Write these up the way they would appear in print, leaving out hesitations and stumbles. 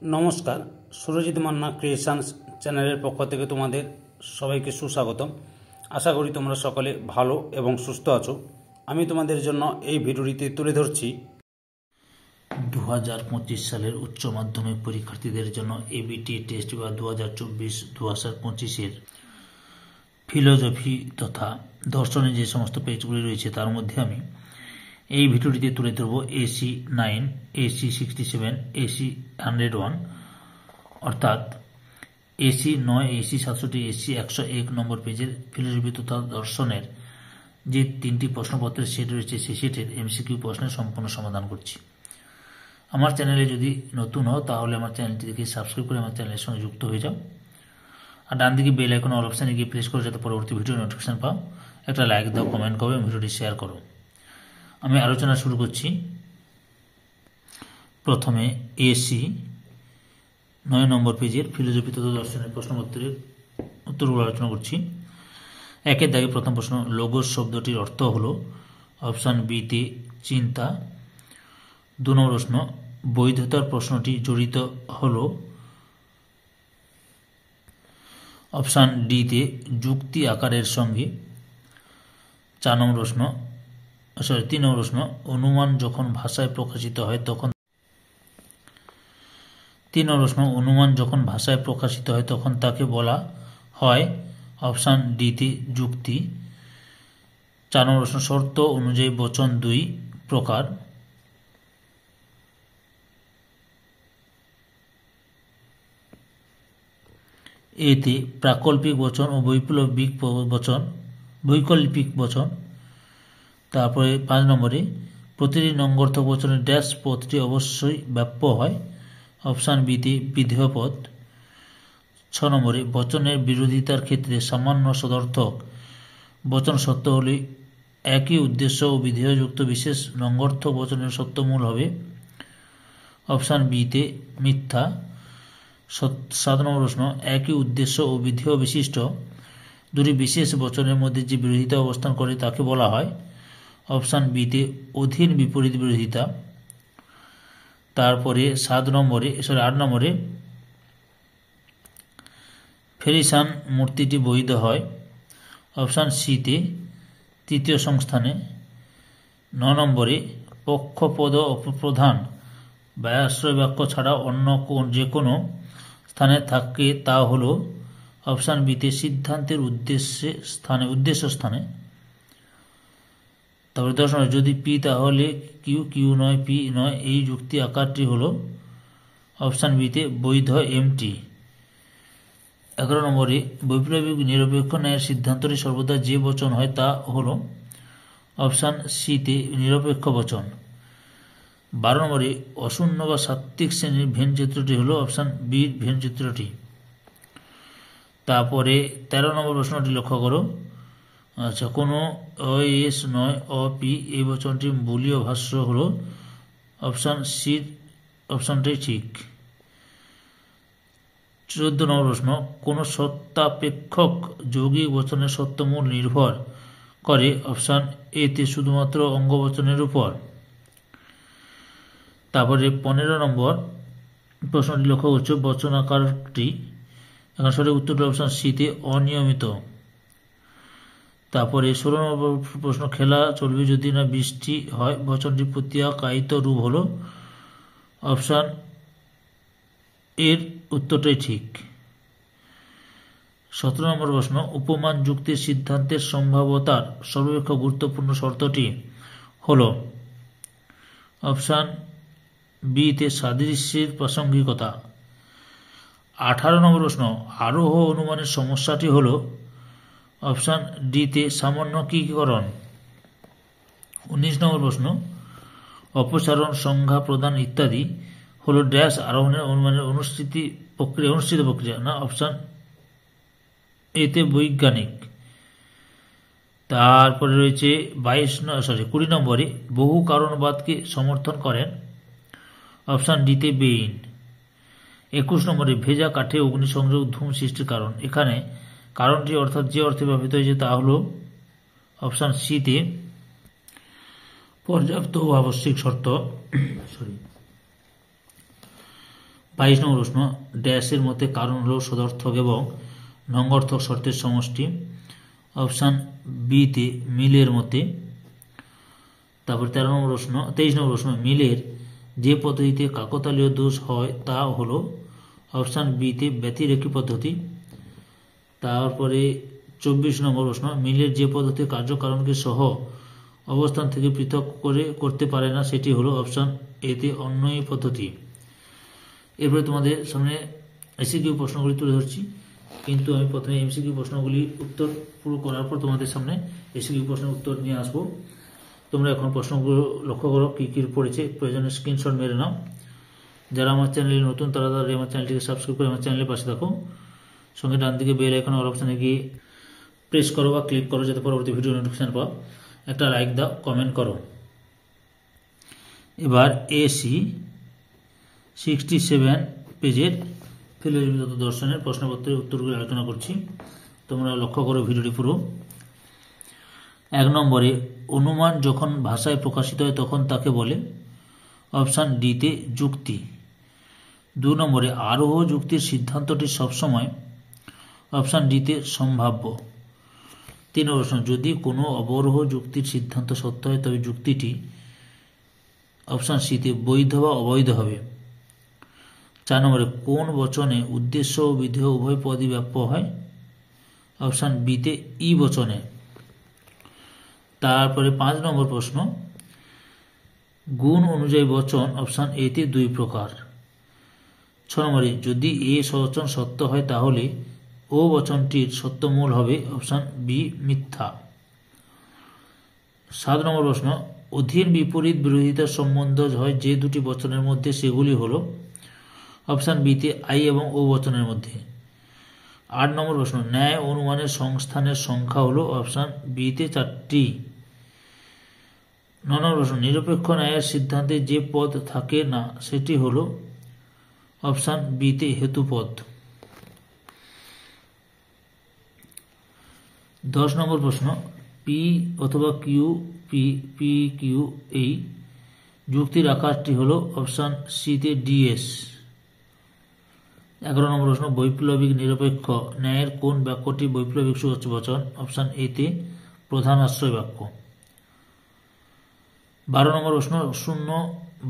নমস্কার, সুরজিৎ মান্না ক্রিয়েশনস চ্যানেলের পক্ষ থেকে তোমাদের সবাইকে সুস্বাগতম। আশা করি তোমরা সকলে ভালো এবং সুস্থ আছো। আমি তোমাদের জন্য এই ভিডিওটিতে তুলে ধরছি 2025 সালের উচ্চ মাধ্যমিক পরীক্ষার্থীদের জন্য এবিটি টেস্ট বা 2024-2025 ফিলোসফি তথা দর্শনের যে সমস্ত পেজগুলি রয়েছে তার মধ্যে আমি এই ভিডিওটিতে তুলে ধরব AC 9, AC 67, AC 101 অর্থাৎ AC 9, AC 67, AC 101 নম্বর পেজের ফিলোসফি তথা দর্শনের যে তিনটি প্রশ্নপত্রের সেট রয়েছে সেই সেটের MCQ প্রশ্নের সম্পূর্ণ সমাধান করছি। আমার চ্যানেলে যদি নতুন হও তাহলে আমার চ্যানেলটিকে সাবস্ক্রাইব করে আমার চ্যানেলের সঙ্গে যুক্ত হয়ে যাও, আর ডান দিকে বেল আইকন অল অপশানে গিয়ে প্রেস করো যাতে পরবর্তী ভিডিও নোটিফিকেশন পাও। একটা লাইক দাও, কমেন্ট করো এবং ভিডিওটি শেয়ার করো। আমি আলোচনা শুরু করছি। প্রথমে AC 9 নম্বর পেজের ফিলোসফি তথা দর্শনের প্রশ্নপত্রের উত্তরগুলো আলোচনা করছি। একের দাগে প্রথম প্রশ্ন, লোগোস শব্দটির অর্থ হলো অপশান বিতে চিন্তা। 2 নম্বর প্রশ্ন, বৈধতার প্রশ্নটি জড়িত হলো অপশান ডিতে যুক্তি আকারের সঙ্গে। 3 নম্বর প্রশ্ন, অনুমান যখন ভাষায় প্রকাশিত হয় তখন তাকে বলা হয় অপশান ডিতে যুক্তি। 4 নম্বর প্রশ্ন, শর্ত অনুযায়ী বচন 2 প্রকার। এতে প্রাকল্পিক বচন ও বৈকল্পিক বচন। তারপরে 5 নম্বরে, প্রতিটি নঙ্গর্থক বচনের ড্যাশ পদটি অবশ্যই ব্যাপ্য হয় অপশান বিতে বিধেয় পদ। 6 নম্বরে, বচনের বিরোধিতার ক্ষেত্রে সামান্য সদর্থক বচন সত্য হলে একই উদ্দেশ্য ও বিধেয়যুক্ত বিশেষ নঙ্গর্থক বচনের সত্যমূল হবে অপশান বিতে মিথ্যা। 7 নম্বর প্রশ্ন, একই উদ্দেশ্য ও বিধেয় বিশিষ্ট দুটি বিশেষ বচনের মধ্যে যে বিরোধিতা অবস্থান করে তাকে বলা হয় অপশান বিতে অধীন বিপরীত বিরোধিতা। তারপরে 8 নম্বরে, ফেরিসান মূর্তিটি বৈধ হয় অপশান সিতে তৃতীয় সংস্থানে। 9 নম্বরে, পক্ষপদ অপপ্রধান ব্যয়াশ্রয় বাক্য ছাড়া অন্য যে কোনো স্থানে থাকে তা হল অপশান বিতে সিদ্ধান্তের উদ্দেশ্য স্থানে। তারপরে 10 নম্বরে, যদি পি তাহলে কিউ নয়, পি নয়, এই যুক্তি আকারটি হল অপশান বিতে বৈধ এমটি। 11 নম্বরে, বৈপ্লবিক নিরপেক্ষ ন্যায়ের সিদ্ধান্তটি সর্বদা যে বচন হয় তা হল অপশান সিতে নিরপেক্ষ বচন। 12 নম্বরে, অশূন্য বা সাত্ত্বিক শ্রেণীর ভেন চিত্রটি হল অপশান বির ভেন চিত্রটি। তারপরে 13 নম্বর প্রশ্নটি লক্ষ্য করো। আচ্ছা, কোনো অএস নয় অপি এই বচনটির বলীয় ভাষ্য হল অপশান সির অপশানটাই ঠিক। 14 নম্বর প্রশ্ন, কোনো সত্তাপেক্ষক যৌগিক বচনের সত্যমূল নির্ভর করে অপশান এতে শুধুমাত্র অঙ্গবচনের উপর। তারপরে 15 নম্বর প্রশ্নটি লক্ষ্য করছো, বচন আকারটি এখন সঠিক উত্তরটি অপশান সিতে অনিয়মিত। তারপরে 16 নম্বর প্রশ্ন, খেলা চলবে যদি না বৃষ্টি হয় বচনটি প্রত্যাখ্যায়িত রূপ হল অপশান এর উত্তরটাই ঠিক। 17 নম্বর প্রশ্ন, উপমান যুক্তির সিদ্ধান্তের সম্ভাব্যতার সর্বাপেক্ষা গুরুত্বপূর্ণ শর্তটি হল অপশান বিতে সাদৃশ্যের প্রাসঙ্গিকতা। 18 নম্বর প্রশ্ন, আরোহ অনুমানের সমস্যাটি হল অপশান ডিতে সামান্যীকরণ। 19 নম্বর প্রশ্ন, অপসারণ, সংজ্ঞা প্রদান ইত্যাদি হল ড্যাশ আরোহণের অনুমানের অনুষ্ঠিত প্রক্রিয়া না অপশান এতে বৈজ্ঞানিক। তারপরে রয়েছে 20 নম্বরে, বহু কারণবাদকে সমর্থন করেন অপশান ডিতে বেইন। 21 নম্বরে, ভেজা কাঠে অগ্নিসংযোগ ধূম সৃষ্টির কারণ। এখানে কারণটি অর্থাৎ যে অর্থে ব্যবহৃত হয়েছে তা হল অপশান সিতে পর্যাপ্ত ও আবশ্যিক শর্ত। 22 নম্বর প্রশ্ন, ড্যাশের মধ্যে কারণ হলো সদর্থক এবং নঙ্গর্থক শর্তের সমষ্টি। অপশান বি তে মিলের মতে। তারপর 23 নম্বর প্রশ্ন, মিলের যে পদ্ধতিতে কাকতালীয় দোষ হয় তা হলো অপশান বি তে ব্যতিরেকি পদ্ধতি। তারপরে 24 নম্বর প্রশ্ন, মিলের যে পদ্ধতি কার্যকারণকে সহ অবস্থান থেকে পৃথক করে করতে পারে না সেটি হলো অপশান এ তে অন্যয়ী পদ্ধতি। এরপরে তোমাদের সামনে এসিকিউ প্রশ্নগুলি তুলে ধরছি, কিন্তু আমি প্রথমে এমসিকিউ প্রশ্নগুলি উত্তর পুরো করার পর তোমাদের সামনে এসিকিউ প্রশ্নের উত্তর নিয়ে আসবো। তোমরা এখন প্রশ্নগুলো লক্ষ্য করো কী কী পড়েছে, প্রয়োজনে স্ক্রিনশট মেরে নাও। যারা আমার চ্যানেলে নতুন তারা আমার চ্যানেলটিকে সাবস্ক্রাইব করে আমার চ্যানেলের পাশে থাকো। সঙ্গে ডান দিকে বেল আইকন অল অপশানে গিয়ে প্রেস করো বা ক্লিক করো যাতে পরবর্তী ভিডিও নোটিফিকেশন পাও। একটা লাইক দাও, কমেন্ট করো। এবার এসি 67 পেজের ফিলোসফি দর্শনের প্রশ্নপত্রের উত্তরগুলি আলোচনা করছি, তোমরা লক্ষ্য করো ভিডিওটি পুরো। 1 নম্বরে, অনুমান যখন ভাষায় প্রকাশিত হয় তখন তাকে বলে অপশান ডি তে যুক্তি। 2 নম্বরে, আরোহ যুক্তির সিদ্ধান্তটি সবসময় অপশান ডি তে সম্ভাব্য। 3 নম্বর প্রশ্ন, যদি কোনো অবরোহ যুক্তির সিদ্ধান্ত সত্য হয় তবে যুক্তিটি অপশান সি তে বৈধ বা অবৈধ হবে। 4 নম্বরে, কোন বচনে উদ্দেশ্য ও বিধেয় উভয় পদই ব্যাপ্য হয় অপশান বি তে ই বচনে। তারপরে 5 নম্বর প্রশ্ন, গুণ অনুযায়ী বচন অপশান এ তে 2 প্রকার। 6 নম্বরে, যদি এ বচন সত্য হয় তাহলে ও বচনটির সত্যমূল হবে অপশান বি মিথ্যা। 7 নম্বর প্রশ্ন, অধীন বিপরীত বিরোধিতার সম্বন্ধ হয় যে দুটি বচনের মধ্যে সেগুলি হল অপশান বি তে আই এবং ও বচনের মধ্যে। 8 নম্বর প্রশ্ন, ন্যায় অনুমানের সংস্থানের সংখ্যা হল অপশান বি তে 4টি। 9 নম্বর প্রশ্ন, নিরপেক্ষ ন্যায়ের সিদ্ধান্তে যে পদ থাকে না সেটি হল অপশান বি তে হেতুপদ। 10 নম্বর প্রশ্ন, পি অথবা কিউ পি কিউ এই যুক্তির আকারটি হল অপশান সি তে ডিএস। 11 নম্বর প্রশ্ন, বৈপ্লবিক নিরপেক্ষ ন্যায়ের কোন বাক্যটি বৈপ্লবিক সুবাচ্য বচন অপশান এ তে প্রধান আশ্রয় বাক্য। 12 নম্বর প্রশ্ন, শূন্য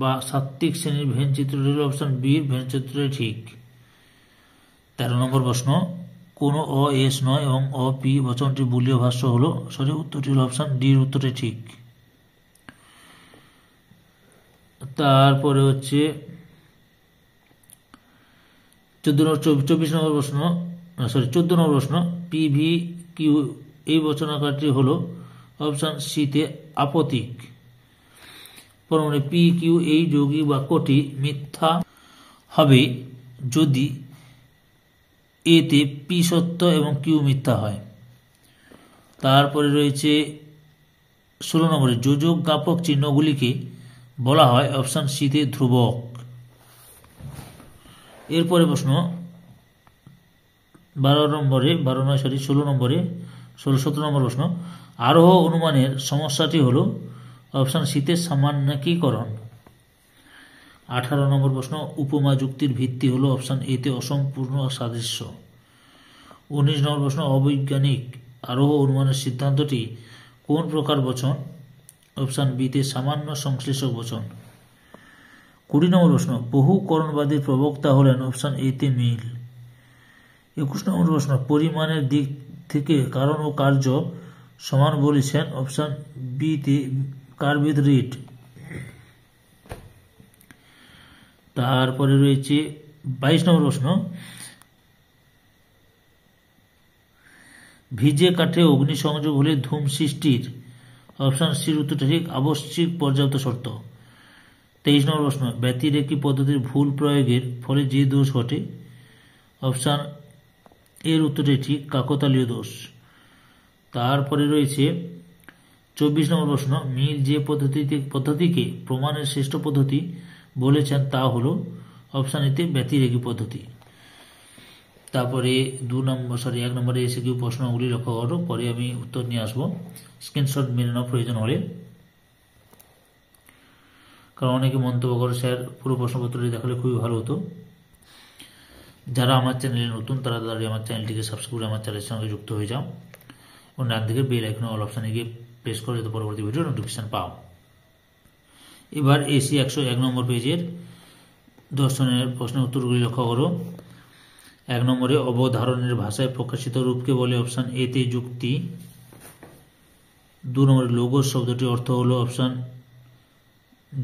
বা সাত্ত্বিক শ্রেণীর ভেন চিত্রটি হল অপশান বি ভেন চিত্রটি ঠিক। 13 নম্বর প্রশ্ন, কোনো অ এস নয় এবং অ পি বচনটি বুলীয় ভাষ্য হলো উত্তরটি হল অপশান ডির উত্তরটি ঠিক। তারপরে হচ্ছে 14 নম্বর প্রশ্ন, পি ভি কিউ এই বচনাকারটি হল অপশান সি তে আপতিক। পরমাণু পি কিউ এই যৌগিক বাক্যটি মিথ্যা হবে যদি এতে পি সত্য এবং কিউ মিথ্যা হয়। তারপরে রয়েছে 16 নম্বরে, যোজক জ্ঞাপক চিহ্নগুলিকে বলা হয় অপশান সি তে ধ্রুবক। এরপরে প্রশ্ন 17 নম্বর প্রশ্ন, আরোহ অনুমানের সমস্যাটি হল অপশান সি তে সামান্যীকরণ। 18 নম্বর প্রশ্ন, উপমা যুক্তির ভিত্তি হল অপশান এ তে অসম্পূর্ণ সাদৃশ্য। 19 নম্বর প্রশ্ন, অবৈজ্ঞানিক আরোহ অনুমানের সিদ্ধান্তটি কোন প্রকার বচন অপশান বি তে সামান্য সংশ্লেষক বচন। 20 নম্বর প্রশ্ন, বহুকরণবাদীর প্রবক্তা হলেন অপশান এ তে মিল। 21 নম্বর প্রশ্ন, পরিমাণের দিক থেকে কারণ ও কার্য সমান বলেছেন অপশান বি তে কার্বিদ রিড। তারপরে রয়েছে 22 নম্বর প্রশ্ন, ভিজে কাঠে অগ্নিসংযোগ হলে ধূম সৃষ্টির অপশান সির উত্তরটা ঠিক আবশ্যিক পর্যাপ্ত শর্ত। 23 নম্বর প্রশ্ন, ব্যতিরেকি পদ্ধতির ভুল প্রয়োগের ফলে যে দোষ ঘটে অপশান এর উত্তরটি ঠিক কাকতালীয় দোষ। তারপরে রয়েছে 24 নম্বর প্রশ্ন, মিল যে পদ্ধতিকে প্রমাণের শ্রেষ্ঠ পদ্ধতি বলেছেন তা হল অপশান এতে ব্যতিরেকি পদ্ধতি। তারপরে 1 নম্বরে এসে কেউ প্রশ্নগুলি লক্ষ্য করো, পরে আমি উত্তর নিয়ে আসবো। স্ক্রিনশট মেনে নেওয়া প্রয়োজন হলে, কারণ অনেকে মন্তব্য করে স্যার পুরো প্রশ্নপত্রটি দেখালে খুবই ভালো হতো। যারা আমার চ্যানেলে নতুন তারা তাড়াতাড়ি আমার চ্যানেলটিকে সাবস্ক্রাইব করে আমার চ্যানেলের সঙ্গে যুক্ত হয়ে যাও এবং ডান দিকে বেল আইকনে অল অপশানে গিয়ে প্রেস করে যাতে পরবর্তী ভিডিও নোটিফিকেশন পাও। এবার এসি 101 নম্বর পেজের দর্শনের প্রশ্নের উত্তরগুলি লক্ষ্য করো। 1 নম্বরে অবধারণের ভাষায় প্রকাশিত রূপকে বলে অপশান এ তে যুক্তি। 2 নম্বরে লোগোস শব্দটির অর্থ হলো অপশান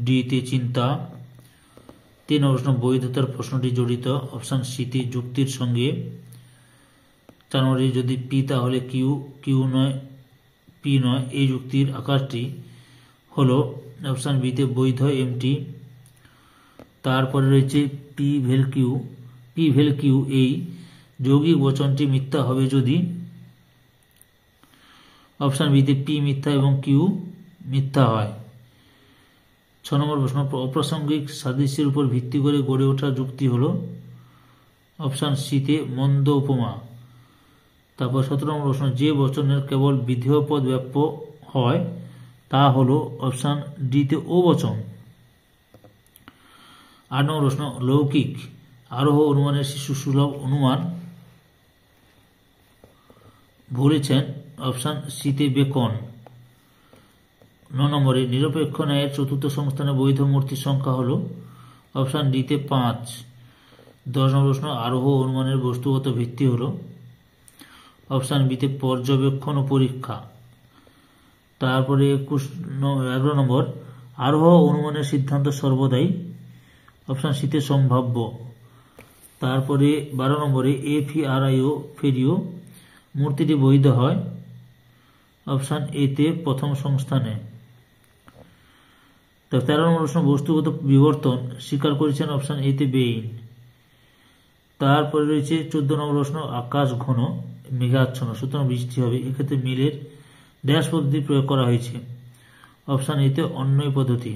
ডি তে চিন্তা। 3 নম্বর প্রশ্ন বৈধতার প্রশ্নটি জড়িত অপশান সি তে যুক্তির সঙ্গে। 4 নম্বরে যদি পি তাহলে কিউ, কিউ নয় পি নয়, এই যুক্তির আকারটি হলো অপশান বি তে বৈধ এমটি। তারপরে রয়েছে পি ভেল কিউ এই যৌগিক বচনটি মিথ্যা হবে যদি অপশান বিতে পি মিথ্যা এবং কিউ মিথ্যা হয়। 6 নম্বর প্রশ্ন অপ্রাসঙ্গিক সাদৃশ্যের উপর ভিত্তি করে গড়ে ওঠা যুক্তি হলো অপশান সিতে মন্দ উপমা। তারপর 17 নম্বর প্রশ্ন যে বচনের কেবল বিধেয় পদ ব্যাপ্য হয় তা হলো অপশান ডিতে ও বচন। 8 নম্বর প্রশ্ন লৌকিক আরোহ অনুমানের শিশু সুলভ অনুমান বলেছেন অপশান সিতে বেকন। 9 নম্বরে নিরপেক্ষ ন্যায়ের চতুর্থ সংস্থানে বৈধ মূর্তির সংখ্যা হল অপশান ডিতে 5। 10 নম্বর প্রশ্ন আরোহ অনুমানের বস্তুগত ভিত্তি হল অপশান বিতে পর্যবেক্ষণ ও পরীক্ষা। তারপরে 11 নম্বর আরোহ অনুমানের সিদ্ধান্ত সর্বদাই অপশান সিতে সম্ভাব্য। তারপরে 12 নম্বরে এফিআরআইও ফেরিও মূর্তিটি বৈধ হয় অপশান এতে প্রথম সংস্থানে। 13 নম্বর প্রশ্ন বস্তুগত বিবর্তন স্বীকার করেছেন অপশান এতে বেইন। তারপরে রয়েছে 14 নম্বর প্রশ্ন আকাশ ঘন মেঘাচ্ছন্ন সুতরাং বৃষ্টি হবে, এক্ষেত্রে মিলের ড্যাশ পদ্ধতি প্রয়োগ করা হয়েছে অপশান এতে অন্যয় পদ্ধতি।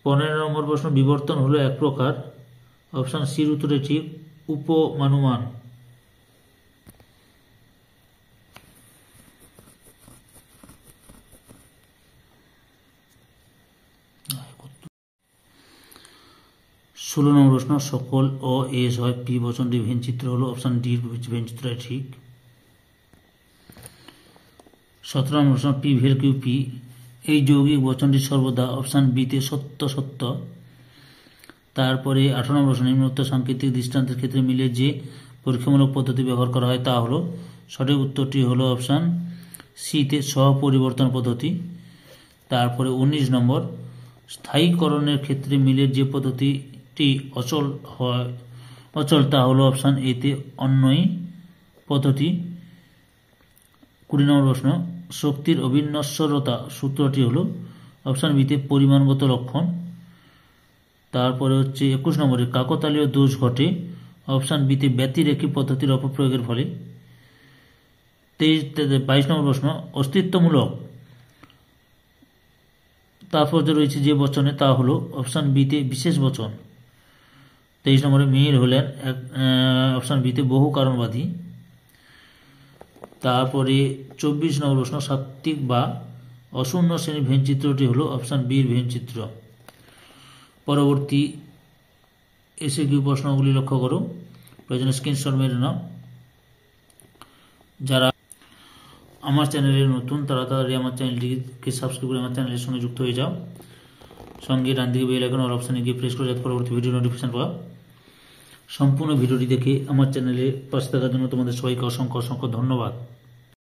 15 নম্বর প্রশ্ন বিবর্তন হলো এক প্রকার অপশান সির উত্তরে ঠিক উপমানুমান। ষোলো নম্বর প্রশ্ন সকল অ এস হয় পি বচনটি ভেনচিত্র হলো অপশান ডি ভেনচিত্র ঠিক। 17 নম্বর প্রশ্ন পি ভেল কিউ পি এই যৌগিক বচনটি সর্বদা অপশান বিতে সত্য সত্য। তারপরে 18 নম্বর প্রশ্ন নিম্নোক্ত সাংকেতিক দৃষ্টান্তের ক্ষেত্রে মিলে যে পরীক্ষামূলক পদ্ধতি ব্যবহার করা হয় তা হলো সঠিক উত্তরটি হলো অপশান সিতে সহপরিবর্তন পদ্ধতি। তারপরে 19 নম্বর স্থায়ীকরণের ক্ষেত্রে মিলের যে পদ্ধতিটি অচল তা হলো অপশান এতে অন্যয় পদ্ধতি। 20 নম্বর প্রশ্ন শক্তির অবিনশ্বরতা সূত্রটি হলো অপশান বিতে পরিমাণগত লক্ষণ। তারপরে হচ্ছে 21 নম্বরে কাকতালীয় দোষ ঘটে অপশান বিতে ব্যতিরেখী পদ্ধতির অপপ্রয়োগের ফলে। 22 নম্বর প্রশ্ন অস্তিত্বমূলক তাৎপর্য রয়েছে যে বচনে তা হলো অপশান বিতে বিশেষ বচন। 23 নম্বরে মেয়ের হলেন অপশান বিতে বহু কারণবাদী। তারপরে 24 নম্বর প্রশ্ন সাত্ত্বিক বা অশূন্য শ্রেণীর ভেনচিত্রটি হলো অপশান বির ভেনচিত্র। পরবর্তী এসে কিউ প্রশ্নগুলি লক্ষ্য করো, প্রয়োজনে স্ক্রিনশট মেরে নাও। যারা আমার চ্যানেলে নতুন তারা তাড়াতাড়ি আমার চ্যানেলটিকে সাবস্ক্রাইব করে আমার চ্যানেলের সঙ্গে যুক্ত হয়ে যাও, সঙ্গে ডান দিকে বেল আইকন অল অপশানে গিয়ে প্রেস করে যাতে পরবর্তী ভিডিও নোটিফিকেশন পাও। সম্পূর্ণ ভিডিওটি দেখে আমার চ্যানেলে পাশে থাকার জন্য তোমাদের সবাইকে অসংখ্য অসংখ্য ধন্যবাদ।